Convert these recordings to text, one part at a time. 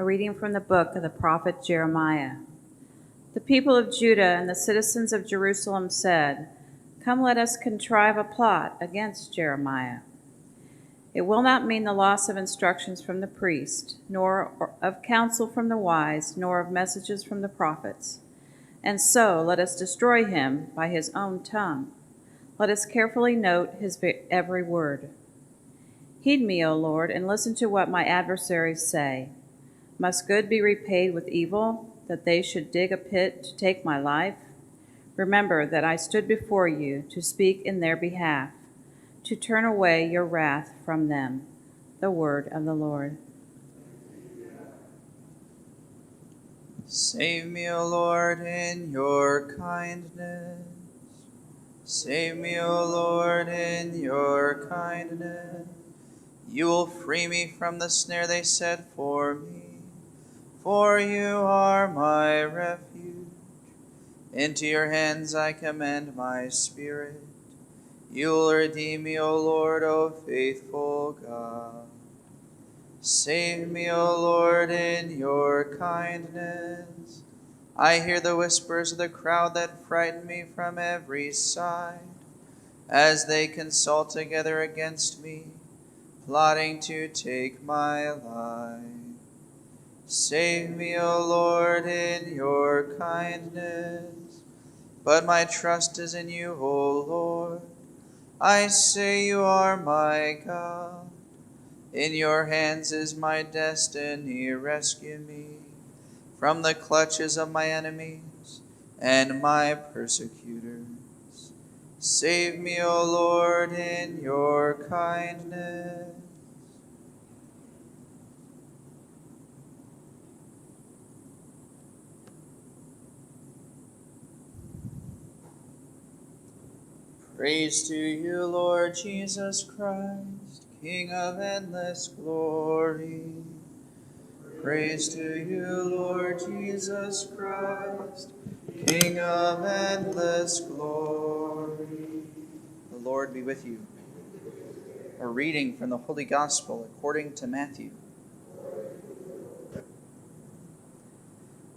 A reading from the book of the prophet Jeremiah. The people of Judah and the citizens of Jerusalem said, "Come, let us contrive a plot against Jeremiah. It will not mean the loss of instructions from the priest, nor of counsel from the wise, nor of messages from the prophets. And so let us destroy him by his own tongue. Let us carefully note his every word. Heed me, O Lord, and listen to what my adversaries say. Must good be repaid with evil, that they should dig a pit to take my life? Remember that I stood before you to speak in their behalf, to turn away your wrath from them." The word of the Lord. Save me, O Lord, in your kindness. Save me, O Lord, in your kindness. You will free me from the snare they set for me. For you are my refuge. Into your hands I commend my spirit. You will redeem me, O Lord, O faithful God. Save me, O Lord, in your kindness. I hear the whispers of the crowd that frighten me from every side, as they consult together against me, plotting to take my life. Save me, O Lord, in your kindness. But my trust is in you, O Lord. I say you are my God. In your hands is my destiny. Rescue me from the clutches of my enemies and my persecutors. Save me, O Lord, in your kindness. Praise to you, Lord Jesus Christ, King of endless glory. Praise to you, Lord Jesus Christ, King of endless glory. The Lord be with you. A reading from the Holy Gospel according to Matthew.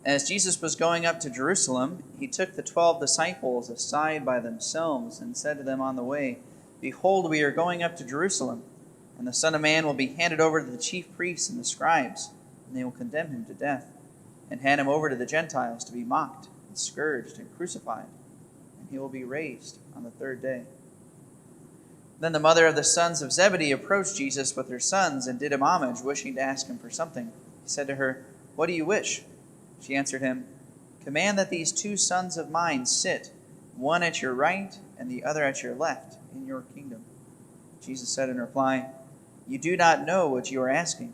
As Jesus was going up to Jerusalem, he took the 12 disciples aside by themselves and said to them on the way, "Behold, we are going up to Jerusalem, and the Son of Man will be handed over to the chief priests and the scribes, and they will condemn him to death, and hand him over to the Gentiles to be mocked, and scourged, and crucified, and he will be raised on the third day." Then the mother of the sons of Zebedee approached Jesus with her sons and did him homage, wishing to ask him for something. He said to her, "What do you wish?" She answered him, "Command that these 2 sons of mine sit, one at your right and the other at your left, in your kingdom." Jesus said in reply, "You do not know what you are asking.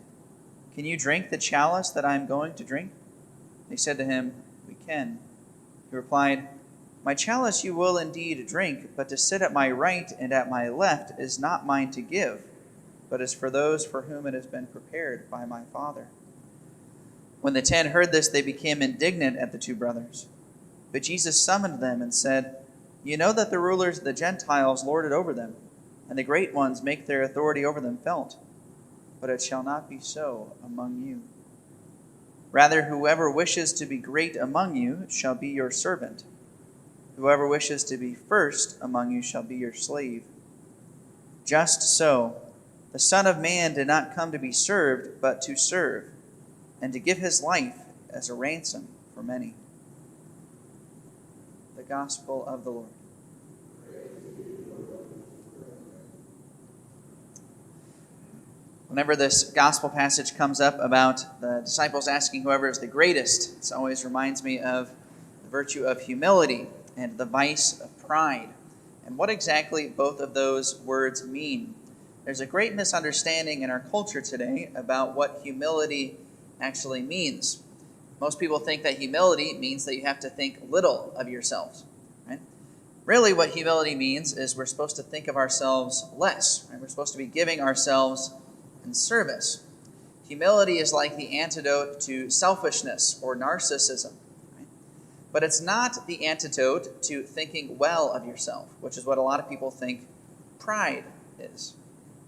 Can you drink the chalice that I am going to drink?" They said to him, "We can." He replied, "My chalice you will indeed drink, but to sit at my right and at my left is not mine to give, but is for those for whom it has been prepared by my Father." When the 10 heard this, they became indignant at the 2 brothers. But Jesus summoned them and said, "You know that the rulers of the Gentiles lord it over them, and the great ones make their authority over them felt. But it shall not be so among you. Rather, whoever wishes to be great among you shall be your servant. Whoever wishes to be first among you shall be your slave. Just so, the Son of Man did not come to be served, but to serve, and to give his life as a ransom for many." The Gospel of the Lord. Whenever this gospel passage comes up about the disciples asking whoever is the greatest, it always reminds me of the virtue of humility and the vice of pride, and what exactly both of those words mean. There's a great misunderstanding in our culture today about what humility actually means. Most people think that humility means that you have to think little of yourselves, right? Really, what humility means is we're supposed to think of ourselves less, right? We're supposed to be giving ourselves in service. Humility is like the antidote to selfishness or narcissism, right? But it's not the antidote to thinking well of yourself, which is what a lot of people think pride is.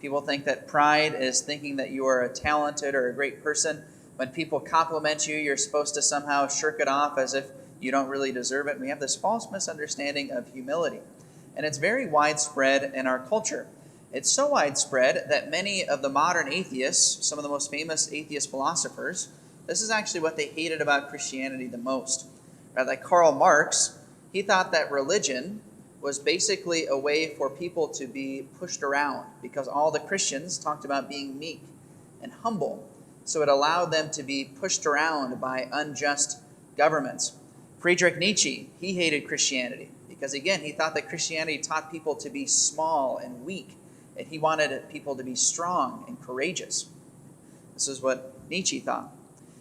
People think that pride is thinking that you are a talented or a great person, When people compliment you, you're supposed to somehow shirk it off as if you don't really deserve it. We have this false misunderstanding of humility. And it's very widespread in our culture. It's so widespread that many of the modern atheists, some of the most famous atheist philosophers, this is actually what they hated about Christianity the most. Right? Like Karl Marx, he thought that religion was basically a way for people to be pushed around because all the Christians talked about being meek and humble. So it allowed them to be pushed around by unjust governments. Friedrich Nietzsche, he hated Christianity because, again, he thought that Christianity taught people to be small and weak, and he wanted people to be strong and courageous. This is what Nietzsche thought.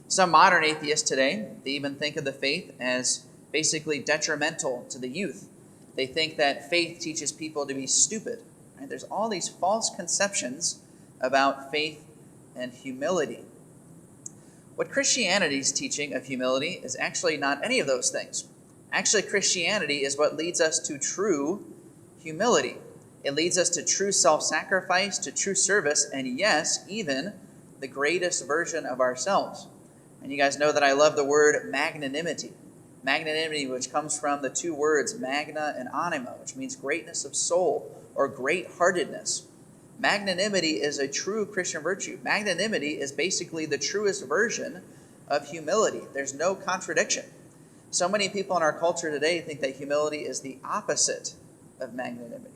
Some modern atheists today, they even think of the faith as basically detrimental to the youth. They think that faith teaches people to be stupid. Right? There's all these false conceptions about faith and humility. What Christianity's teaching of humility is actually not any of those things. Actually, Christianity is what leads us to true humility. It leads us to true self-sacrifice, to true service, and yes, even the greatest version of ourselves. And you guys know that I love the word magnanimity. Magnanimity, which comes from the two words magna and anima, which means greatness of soul or great-heartedness. Magnanimity is a true Christian virtue. Magnanimity is basically the truest version of humility. There's no contradiction. So many people in our culture today think that humility is the opposite of magnanimity.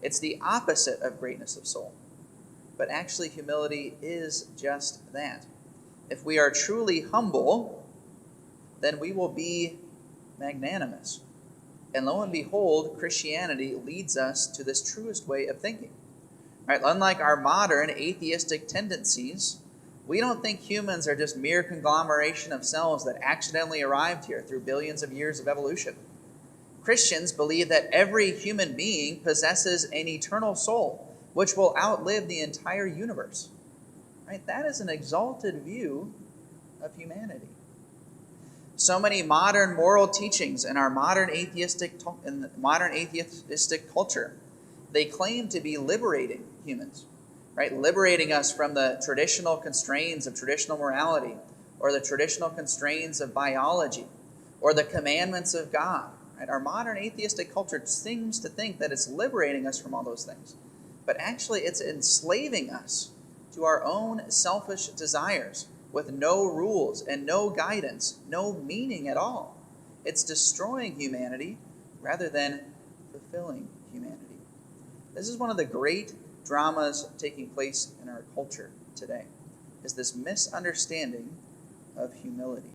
It's the opposite of greatness of soul. But actually, humility is just that. If we are truly humble, then we will be magnanimous. And lo and behold, Christianity leads us to this truest way of thinking. Right? Unlike our modern atheistic tendencies, we don't think humans are just mere conglomeration of cells that accidentally arrived here through billions of years of evolution. Christians believe that every human being possesses an eternal soul, which will outlive the entire universe. Right? That is an exalted view of humanity. So many modern moral teachings in our modern atheistic culture, they claim to be liberating humans, right? Liberating us from the traditional constraints of traditional morality, or the traditional constraints of biology, or the commandments of God. Right? Our modern atheistic culture seems to think that it's liberating us from all those things, but actually it's enslaving us to our own selfish desires with no rules and no guidance, no meaning at all. It's destroying humanity rather than fulfilling humanity. This is one of the great dramas taking place in our culture today, is this misunderstanding of humility.